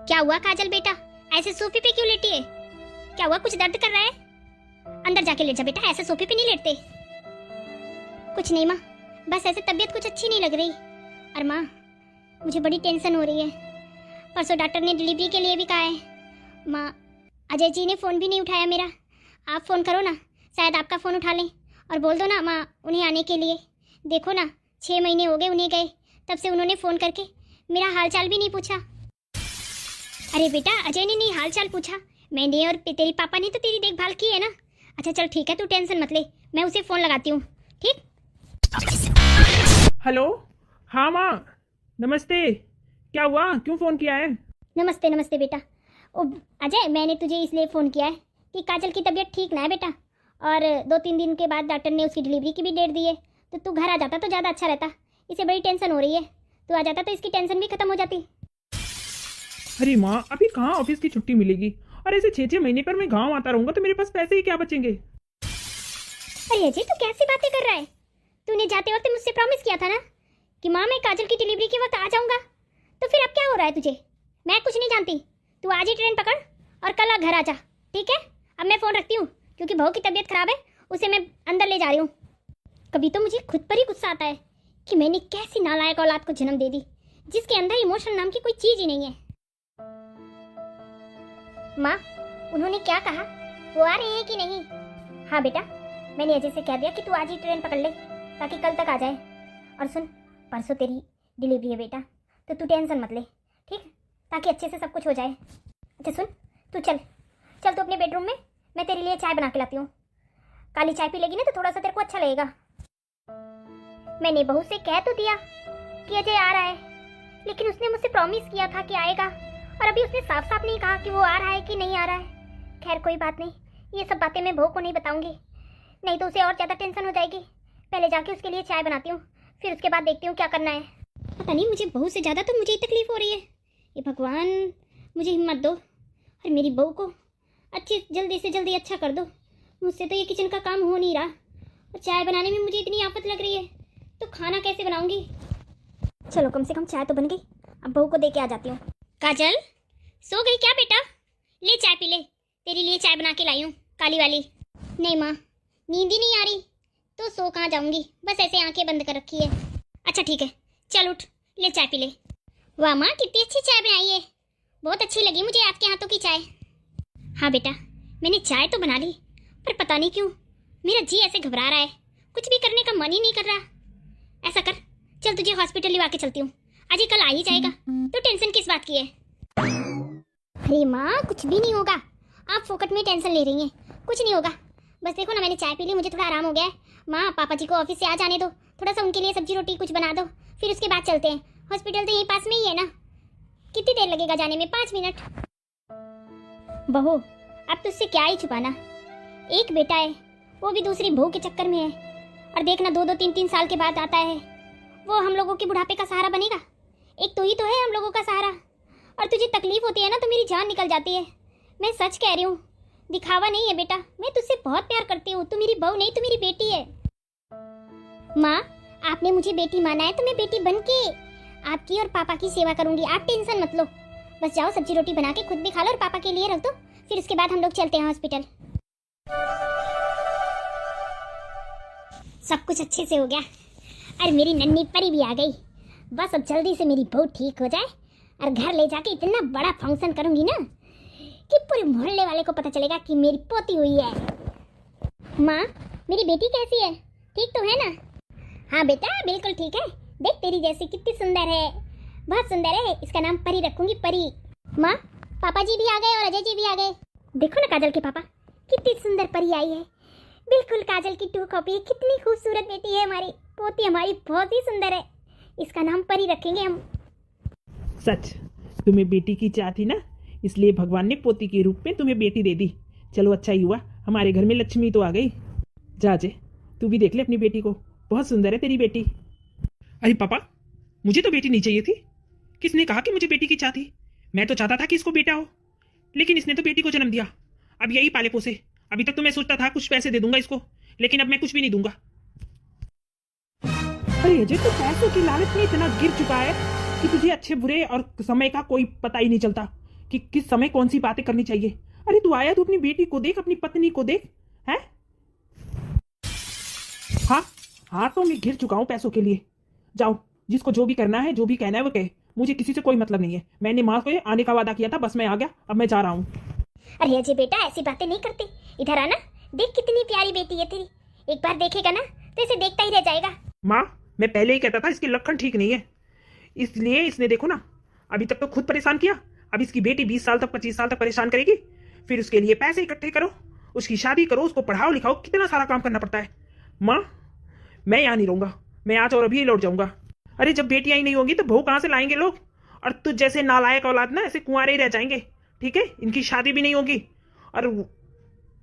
क्या हुआ काजल बेटा, ऐसे सोफे पे क्यों लेटी है? क्या हुआ, कुछ दर्द कर रहा है? अंदर जाके लेट जा बेटा, ऐसे सोफे पे नहीं लेटते। कुछ नहीं माँ, बस ऐसे तबीयत कुछ अच्छी नहीं लग रही। और माँ, मुझे बड़ी टेंशन हो रही है। परसों डॉक्टर ने डिलीवरी के लिए भी कहा है। माँ, अजय जी ने फ़ोन भी नहीं उठाया मेरा। आप फ़ोन करो ना, शायद आपका फ़ोन उठा लें और बोल दो ना माँ उन्हें आने के लिए। देखो ना, 6 महीने हो गए उन्हें गए, तब से उन्होंने फ़ोन करके मेरा हाल चाल भी नहीं पूछा। अरे बेटा, अजय ने नहीं हाल चाल पूछा, मैंने और तेरी पापा ने तो तेरी देखभाल की है ना। अच्छा चल ठीक है, तू टेंशन मत ले, मैं उसे फ़ोन लगाती हूँ, ठीक? हेलो, हाँ माँ, नमस्ते। क्या हुआ, क्यों फ़ोन किया है? नमस्ते नमस्ते बेटा। ओ अजय, मैंने तुझे इसलिए फ़ोन किया है कि काजल की तबीयत ठीक ना है बेटा, और 2-3 दिन के बाद डॉक्टर ने उसकी डिलीवरी की भी डेट दी है। तो तू घर आ जाता तो ज़्यादा अच्छा रहता। इसे बड़ी टेंशन हो रही है, तू आ जाता तो इसकी टेंशन भी खत्म हो जाती। अरे माँ, अभी कहाँ ऑफिस की छुट्टी मिलेगी, और ऐसे 6-6 महीने पर मैं गांव आता रहूंगा तो मेरे पास पैसे ही क्या बचेंगे? अरे अजय, तू कैसी बातें कर रहा है? तूने जाते वक्त मुझसे प्रॉमिस किया था ना कि माँ मैं काजल की डिलीवरी के वक्त आ जाऊंगा। तो फिर अब क्या हो रहा है तुझे? मैं कुछ नहीं जानती, तू आज ही ट्रेन पकड़ और कल आ घर आ जा, ठीक है? अब मैं फ़ोन रखती हूँ क्योंकि बहू की तबीयत खराब है, उसे मैं अंदर ले जा रही हूँ। कभी तो मुझे खुद पर ही गुस्सा आता है कि मैंने कैसी नालायक औलाद को जन्म दे दी, जिसके अंदर इमोशन नाम की कोई चीज ही नहीं है। माँ, उन्होंने क्या कहा? वो आ रही है कि नहीं? हाँ बेटा, मैंने अजय से कह दिया कि तू आज ही ट्रेन पकड़ ले ताकि कल तक आ जाए। और सुन, परसों तेरी डिलीवरी है बेटा, तो तू टेंशन मत ले, ठीक? ताकि अच्छे से सब कुछ हो जाए। अच्छा सुन, तू चल चल तू अपने बेडरूम में, मैं तेरे लिए चाय बना के लाती हूँ। काली चाय पी लेगी ना तो थोड़ा सा तेरे को अच्छा लगेगा। मैंने बहू से कह तो दिया कि अजय आ रहा है, लेकिन उसने मुझसे प्रॉमिस किया था कि आएगा, और अभी उसने साफ साफ नहीं कहा कि वो आ रहा है कि नहीं आ रहा है। खैर कोई बात नहीं, ये सब बातें मैं बहू को नहीं बताऊंगी, नहीं तो उसे और ज़्यादा टेंशन हो जाएगी। पहले जाके उसके लिए चाय बनाती हूँ, फिर उसके बाद देखती हूँ क्या करना है। पता नहीं, मुझे बहू से ज़्यादा तो मुझे ही तकलीफ हो रही है। ये भगवान, मुझे हिम्मत दो और मेरी बहू को जल्दी से जल्दी अच्छा कर दो। मुझसे तो ये किचन का काम हो नहीं रहा, और चाय बनाने में मुझे इतनी आफत लग रही है, तो खाना कैसे बनाऊंगी? चलो कम से कम चाय तो बन गई, अब बहू को दे के आ जाती हूँ। काजल, सो गई क्या बेटा? ले चाय पी ले, तेरे लिए चाय बना के लाई हूँ, काली वाली। नहीं माँ, नींद ही नहीं आ रही, तो सो कहाँ जाऊंगी, बस ऐसे आंखें बंद कर रखी है। अच्छा ठीक है, चल उठ, ले चाय पी ले। वाह माँ, कितनी अच्छी चाय बनाई है, बहुत अच्छी लगी मुझे आपके हाथों की चाय। हाँ बेटा, मैंने चाय तो बना ली, पर पता नहीं क्यों मेरा जी ऐसे घबरा रहा है, कुछ भी करने का मन ही नहीं कर रहा। ऐसा कर, चल तुझे हॉस्पिटल लिवा के चलती हूँ, अजय कल आ ही जाएगा, तो टेंशन किस बात की है? अरे माँ, कुछ भी नहीं होगा, आप फोकट में टेंशन ले रही हैं, कुछ नहीं होगा। बस देखो ना, मैंने चाय पी ली, मुझे थोड़ा आराम हो गया है। माँ, पापा जी को ऑफिस से आ जाने दो, थोड़ा सा उनके लिए सब्जी रोटी कुछ बना दो, फिर उसके बाद चलते हैं। हॉस्पिटल तो यहीं पास में ही है ना, कितनी देर लगेगा जाने में? 5 मिनट। बहू, अब तुझसे क्या ही छुपाना, एक बेटा है, वो भी दूसरी बहू के चक्कर में है, और देखना 2-2, 3-3 साल के बाद आता है, वो हम लोगों के बुढ़ापे का सहारा बनेगा। एक तो ही तो है हम लोगों का सहारा, और तुझे तकलीफ होती है ना तो मेरी जान निकल जाती है। मैं सच कह रही हूँ, दिखावा नहीं है बेटा, मैं तुझसे बहुत प्यार करती हूँ, तू मेरी बहू नहीं, तू मेरी बेटी है। माँ, आपने मुझे बेटी माना है तो मैं बेटी बन के आपकी और पापा की सेवा करूंगी, आप टेंशन मत लो। बस जाओ, सब्जी रोटी बना के खुद भी खा लो और पापा के लिए रख दो, फिर उसके बाद हम लोग चलते हैं हॉस्पिटल। सब कुछ अच्छे से हो गया, और मेरी नन्ही परी भी आ गई। बस अब जल्दी से मेरी बहू ठीक हो जाए और घर ले जाके इतना बड़ा फंक्शन करूंगी ना कि पूरे मोहल्ले वाले को पता चलेगा कि मेरी पोती हुई है। माँ, मेरी बेटी कैसी है, ठीक तो है ना? हाँ बेटा, बिल्कुल ठीक है, देख तेरी जैसी कितनी सुंदर है, बहुत सुंदर है, इसका नाम परी रखूंगी, परी। माँ, पापा जी भी आ गए और अजय जी भी आ गए। देखो ना काजल के पापा, कितनी सुंदर परी आई है, बिल्कुल काजल की 2 कॉपी है। कितनी खूबसूरत बेटी है हमारी, पोती हमारी बहुत ही सुंदर है, इसका नाम परी रखेंगे हम। सच, तुम्हें बेटी की चाह थी ना, इसलिए भगवान ने पोती के रूप में तुम्हें बेटी दे दी। चलो अच्छा ही हुआ, हमारे घर में लक्ष्मी तो आ गई। जा अजय, तू भी देख ले अपनी बेटी को, बहुत सुंदर है तेरी बेटी। अरे पापा, मुझे तो बेटी नहीं चाहिए थी। किसने कहा कि मुझे बेटी की चाह थी? मैं तो चाहता था कि इसको बेटा हो, लेकिन इसने तो बेटी को जन्म दिया, अब यही पाले पोसे। अभी तक तो मैं सोचता था कुछ पैसे दे दूंगा इसको, लेकिन अब मैं कुछ भी नहीं दूंगा। अरे अजय, तो पैसों की लालच में इतना गिर चुका है कि तुझे अच्छे बुरे और समय का कोई पता ही नहीं चलता। कि किस समय कौन सी बातें करनी चाहिए। अरे तू आया, तू अपनी बेटी को देख, अपनी पत्नी को देख। है हाँ हाँ, तो मैं घिर चुका हूँ पैसों के लिए। जाओ, जिसको जो भी करना है, जो भी कहना है वो कहे, मुझे किसी से कोई मतलब नहीं है। मैंने माँ को आने का वादा किया था, बस मैं आ गया, अब मैं जा रहा हूँ। अरे अजय बेटा, ऐसी बातें नहीं करते, इधर आना। देख कितनी प्यारी बेटी है तेरी, एक बार देखेगा ना तो इसे देखता ही रह जाएगा। माँ, मैं पहले ही कहता था इसके लक्षण ठीक नहीं है, इसलिए इसने देखो ना अभी तक तो खुद परेशान किया। अब इसकी बेटी 20 साल तक 25 साल तक परेशान करेगी, फिर उसके लिए पैसे इकट्ठे करो, उसकी शादी करो, उसको पढ़ाओ लिखाओ, कितना सारा काम करना पड़ता है। माँ, मैं यहाँ नहीं रहूँगा, मैं आज और अभी लौट जाऊँगा। अरे जब बेटियाँ ही नहीं होंगी तो बहू कहाँ से लाएंगे लोग? और तुझ जैसे नालायक औलाद ना ऐसे कुंवारे ही रह जाएंगे, ठीक है? इनकी शादी भी नहीं होगी, और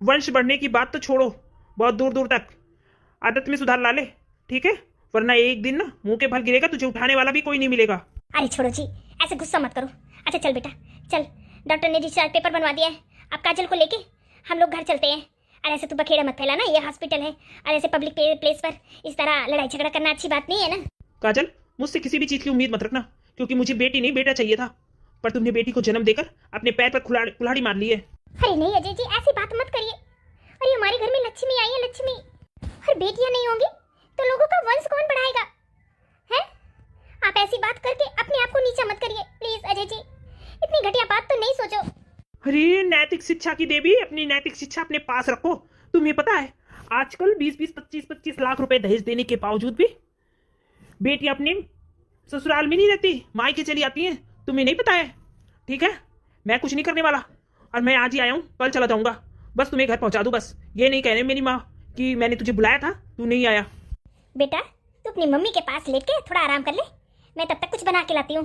वंश बढ़ने की बात तो छोड़ो, बहुत दूर दूर तक। आदत में सुधार ला ले, ठीक है? वरना एक दिन ना मुंह के बल गिरेगा, तुझे उठाने वाला भी कोई नहीं मिलेगा। अरे छोड़ो जी, ऐसे गुस्सा मत करो। अच्छा चल बेटा चल, डॉक्टर ने डिस्चार्ज पेपर बनवा दिया है, अब काजल को लेके हम लोग घर चलते हैं। और ऐसे तू बखेड़ा मत फैला ना, ये हॉस्पिटल है, और ऐसे पब्लिक प्लेस पर इस तरह लड़ाई झगड़ा करना अच्छी बात नहीं है ना। काजल, मुझसे किसी भी चीज़ की उम्मीद मत रखना, क्योंकि मुझे बेटी नहीं बेटा चाहिए था, पर तुमने बेटी को जन्म देकर अपने पैर पर कुल्हाड़ी मार ली है। अरे नहीं अजय जी, ऐसी बात मत करिए। अरे हमारे घर में लक्ष्मी आई है, लक्ष्मी। और बेटियां नहीं होंगी तो लोगों का वंश कौन बढ़ाएगा? हैं? आप ऐसी बात करके अपने आप को नीचा मत करिए प्लीज अजय जी, इतनी घटिया बात तो नहीं सोचो। अरे नैतिक शिक्षा की देवी, अपनी नैतिक शिक्षा अपने पास रखो। तुम्हें पता है आजकल 20-20, 25-25 लाख रुपए दहेज देने के बावजूद भी बेटियां अपने ससुराल में नहीं रहती, मायके चली आती हैं। तुम्हें नहीं पता है, ठीक है? मैं कुछ नहीं करने वाला, और मैं आज ही आया हूँ, कल चला जाऊंगा। बस तुम्हें घर पहुंचा दूं, बस ये नहीं कह रहे मेरी माँ कि मैंने तुझे बुलाया था, तू नहीं आया। बेटा तू अपनी मम्मी के पास लेट के थोड़ा आराम कर ले, मैं तब तक कुछ बना के लाती हूँ।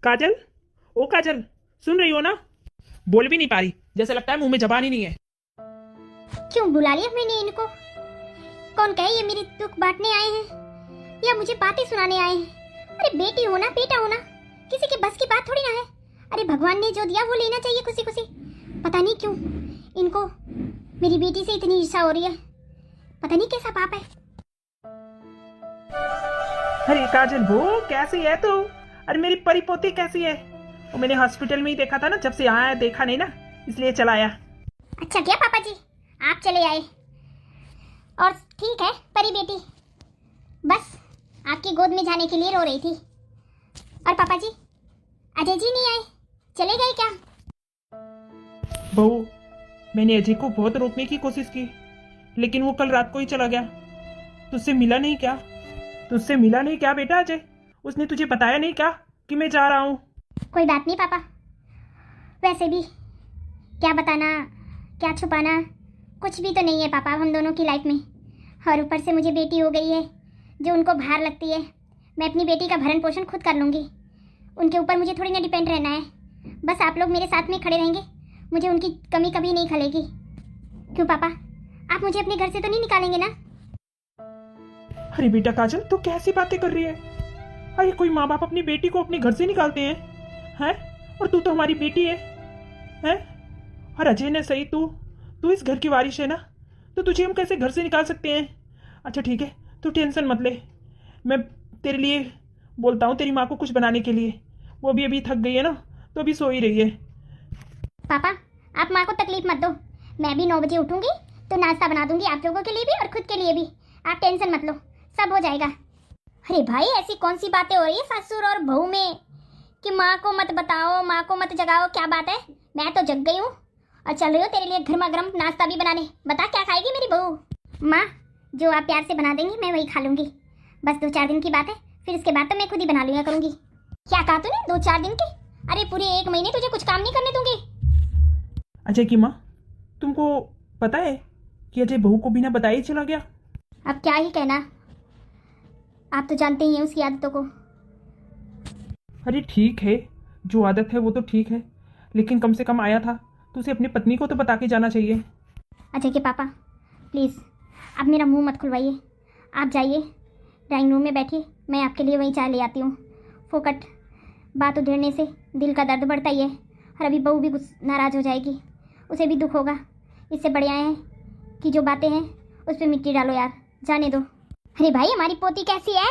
काजल, ओ काजल, सुन रही हो ना? बोल भी नहीं पा रही, जैसे लगता है मुंह में जबान ही नहीं है। क्यों बुला लिया मैंने इनको? कौन कहे ये मेरी दुख बांटने आए हैं या मुझे बातें सुनाने आए हैं? अरे बेटी होना बेटा होना किसी के बस की बात थोड़ी ना है। अरे भगवान ने जो दिया वो लेना चाहिए खुशी खुशी। पता नहीं क्यों इनको मेरी बेटी से इतनी ईर्ष्या हो रही है, पता नहीं कैसा पाप है। अरे काजल वो कैसी है तू? अरे मेरी परी पोती कैसी है? वो मैंने हॉस्पिटल में ही देखा था ना, जब से यहाँ आया देखा नहीं ना, इसलिए चला आया। अच्छा क्या पापा जी, आप चले आए? और ठीक है परी बेटी बस आपकी गोद में जाने के लिए रो रही थी। और पापा जी, अजय जी नहीं आए, चले गए क्या? बहू, मैंने अजय को बहुत रोकने की कोशिश की, लेकिन वो कल रात को ही चला गया। तुझसे मिला नहीं क्या? तुझसे मिला नहीं क्या बेटा अजय? उसने तुझे बताया नहीं क्या कि मैं जा रहा हूँ? कोई बात नहीं पापा, वैसे भी क्या बताना क्या छुपाना, कुछ भी तो नहीं है पापा हम दोनों की लाइफ में। और ऊपर से मुझे बेटी हो गई है जो उनको भार लगती है। मैं अपनी बेटी का भरण पोषण खुद कर लूँगी, उनके ऊपर मुझे थोड़ी ना डिपेंड रहना है। बस आप लोग मेरे साथ में खड़े रहेंगे, मुझे उनकी कमी कभी नहीं खलेगी। क्यों पापा, आप मुझे अपने घर से तो नहीं निकालेंगे ना? अरे बेटा काजल, तू कैसी बातें कर रही है? अरे कोई माँ बाप अपनी बेटी को अपने घर से निकालते हैं? हैं? और तू तो हमारी बेटी है, हैं? और अजय ने सही, तू इस घर की वारिश है ना, तो तुझे हम कैसे घर से निकाल सकते हैं? अच्छा ठीक है, तू टेंशन मत ले, मैं तेरे लिए बोलता हूँ तेरी माँ को कुछ बनाने के लिए। वो भी अभी थक गई है ना, तो अभी सो ही रही है। पापा आप माँ को तकलीफ मत दो, मैं भी 9 बजे उठूंगी तो नाश्ता बना दूंगी आप लोगों के लिए भी और खुद के लिए भी। आप टेंशन मत लो, सब हो जाएगा। अरे भाई ऐसी कौन सी बातें हो रही है ससुर और बहू में कि माँ को मत बताओ, माँ को मत जगाओ? क्या बात है, मैं तो जग गई हूँ और चल रही हूँ तेरे लिए गर्मा गर्म नाश्ता भी बनाने। बता क्या खाएगी मेरी बहू? माँ जो आप प्यार से बना देंगी मैं वही खा लूँगी। बस 2-4 दिन की बात है, फिर उसके बाद तो मैं खुद ही बना लिया करूँगी। क्या कहा तूने 2-4 दिन की? अरे पूरे 1 महीने तुझे कुछ काम नहीं करने दूंगी। अजय की माँ, तुमको पता है कि अजय बहू को बिना बताए ही चला गया? अब क्या ही कहना, आप तो जानते ही हैं उसकी आदतों को। अरे ठीक है, जो आदत है वो तो ठीक है, लेकिन कम से कम आया था तो उसे अपनी पत्नी को तो बता के जाना चाहिए। अजय के पापा प्लीज़ अब मेरा मुंह मत खुलवाइए, आप जाइए ड्राइंग रूम में बैठिए, मैं आपके लिए वहीं चाय ले आती हूँ। फोकट बात उधेड़ने से दिल का दर्द बढ़ता ही है, और अभी बहू भी नाराज़ हो जाएगी, उसे भी दुख होगा। इससे बढ़िया है कि जो बातें हैं उस पर मिट्टी डालो यार, जाने दो। अरे भाई हमारी पोती कैसी है,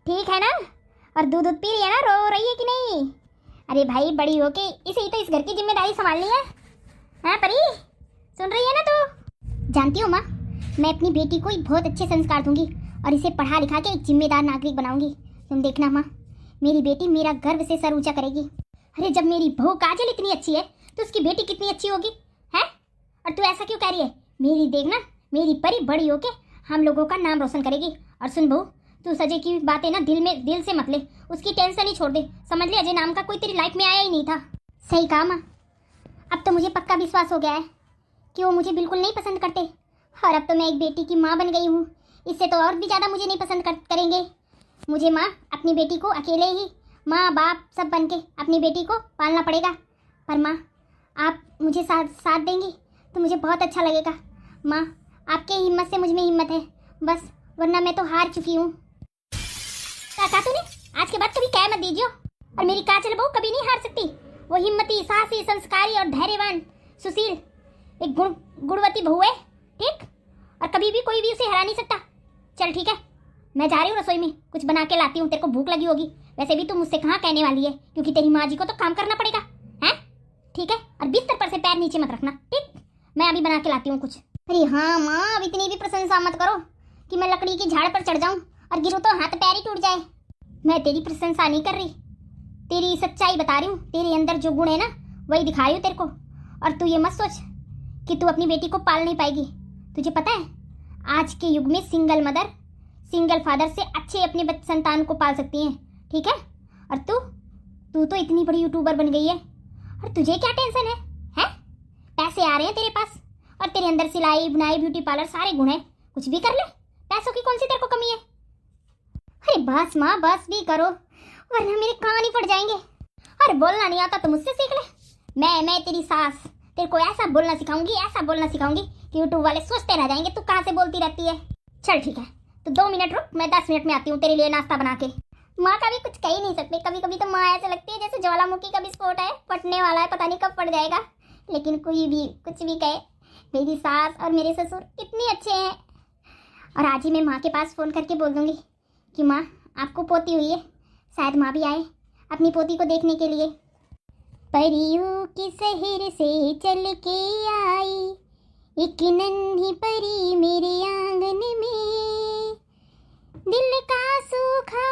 ठीक है ना? और दूध पी रही है ना, रो रही है कि नहीं? अरे भाई, बड़ी हो के इसे ही तो इस घर की जिम्मेदारी संभालनी है। हाँ परी, सुन रही है ना तू? जानती हो माँ, मैं अपनी बेटी को एक बहुत अच्छे संस्कार दूंगी और इसे पढ़ा लिखा के एक जिम्मेदार नागरिक बनाऊंगी। तुम देखना माँ, मेरी बेटी मेरा गर्व से सर ऊंचा करेगी। अरे जब मेरी बहू काजल इतनी अच्छी है तो उसकी बेटी कितनी अच्छी होगी, है? और तू ऐसा क्यों कह रही है? मेरी देखना, मेरी परी बड़ी होके हम लोगों का नाम रोशन करेगी। और सुन बहू, तू सजय की बातें ना दिल से मत ले, उसकी टेंशन ही छोड़ दे। समझ ले, अजय नाम का कोई तेरी लाइफ में आया ही नहीं था। सही कहा माँ, अब तो मुझे पक्का विश्वास हो गया है कि वो मुझे बिल्कुल नहीं पसंद करते। और अब तो मैं एक बेटी की माँ बन गई हूँ, इससे तो और भी ज़्यादा मुझे नहीं पसंद करेंगे। मुझे माँ अपनी बेटी को अकेले ही माँ बाप सब बन के अपनी बेटी को पालना पड़ेगा। पर माँ, आप मुझे साथ देंगी तो मुझे बहुत अच्छा लगेगा। माँ, आपके हिम्मत से मुझ में हिम्मत है बस, वरना मैं तो हार चुकी हूँ। कहा तूने? आज के बाद कभी कह मत दीजियो। और मेरी काजल बहू कभी नहीं हार सकती। वो हिम्मती, साहसी, संस्कारी और धैर्यवान, सुशील, एक गुणवती बहू है, ठीक? और कभी भी कोई भी उसे हरा नहीं सकता। चल ठीक है, मैं जा रही हूँ रसोई में, कुछ बना के लाती हूँ, तेरे को भूख लगी होगी। वैसे भी तू मुझसे कहाँ कहने वाली है, क्योंकि तेरी माँ जी को तो काम करना पड़ेगा, हैं? ठीक है, और बिस्तर पर से पैर नीचे मत रखना, ठीक? मैं अभी बना के लाती हूँ कुछ। अरे हाँ माँ, अब इतनी भी प्रशंसा मत करो कि मैं लकड़ी की झाड़ पर चढ़ जाऊँ और गिरूँ तो हाथ पैर ही टूट जाए। मैं तेरी प्रशंसा नहीं कर रही, तेरी सच्चाई बता रही हूँ। तेरे अंदर जो गुण है ना, वही दिखा रही हूँ तेरे को। और तू ये मत सोच कि तू अपनी बेटी को पाल नहीं पाएगी। तुझे पता है, आज के युग में सिंगल मदर, सिंगल फादर से अच्छे अपने संतान को पाल सकती हैं, ठीक है? और तू तो इतनी बड़ी यूट्यूबर बन गई है, और तुझे क्या टेंशन है? हैं? पैसे आ रहे हैं तेरे पास, और तेरे अंदर सिलाई बुनाई ब्यूटी पार्लर सारे गुण हैं, कुछ भी कर ले। पैसों की कौन सी तेरे को कमी है? अरे बस माँ, बस भी करो, वरना मेरे कान ही फट जाएंगे। अरे बोलना नहीं आता तो मुझसे सीख ले। मैं तेरी सास तेरे को ऐसा बोलना सिखाऊंगी, ऐसा बोलना सिखाऊंगी कि यूट्यूब वाले सोचते रह जाएंगे तू कहाँ से बोलती रहती है। चल ठीक है, तो 2 मिनट रुक, मैं 10 मिनट में आती हूँ तेरे लिए नाश्ता बना के। माँ का भी कुछ कह ही नहीं सकते, कभी कभी तो माँ ऐसे लगती है जैसे ज्वालामुखी का विस्फोट है, फटने वाला है, पता नहीं कब फट जाएगा। लेकिन कोई भी कुछ भी कहे, मेरी सास और मेरे ससुर कितने अच्छे हैं। और आज ही मैं माँ के पास फ़ोन करके बोल दूँगी कि माँ, आपको पोती हुई है, शायद माँ भी आए अपनी पोती को देखने के लिए। परियों की शहर से चल के आई एक नन्ही परी मेरे आंगन में, दिल का सूखा